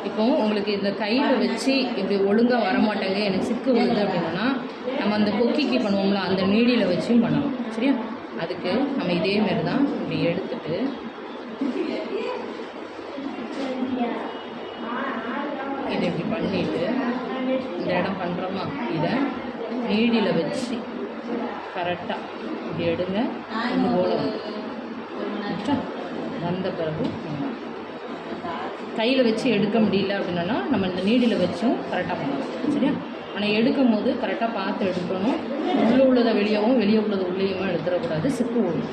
இப்போ உங்களுக்கு இந்த கையில் வச்சு இப்படி ஒழுங்காக வரமாட்டேங்க, எனக்கு சிக்கு விழுது அப்படின்னா நம்ம அந்த கொக்கிக்கு பண்ணுவோம்ல அந்த நீடியில் வச்சும் பண்ணலாம். சரியா? அதுக்கு நம்ம இதேமாரி தான் இப்படி எடுத்துட்டு இதை இப்படி பண்ணிவிட்டு இந்த இடம் பண்ணுறோமா இதை நீடியில் வச்சு கரெக்டாக இப்படி எடுங்க. ஒன்று போல வந்த பிறகு கையில் வச்சு எடுக்க முடியல அப்படின்னா நம்ம இந்த நீடியில் வச்சும் கரெக்டாக பண்ணலாம். சரியா? ஆனால் எடுக்கும் போது கரெக்டாக பார்த்து எடுக்கணும். உள்ளே உள்ளதை வெளியவும் வெளியே உள்ளதை உள்ளேயுமா எடுத்துடக்கூடாது, சிக்கு ஓடும்.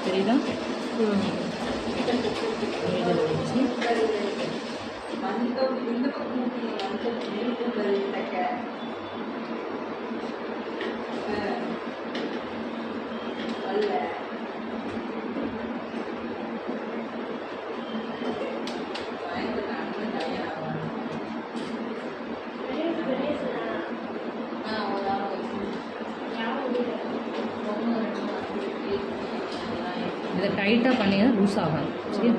தெரியுதா? நீடியில் வச்சு இதை டைட்டாக பண்ணிங்கன்னா லூஸ் ஆகாது. சரி?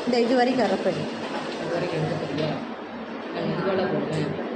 இந்த இது வரைக்கும் அரைப்படி இது வரைக்கும் எடுத்துக்கிறியா? நான் இதுவாக போடுவேன்.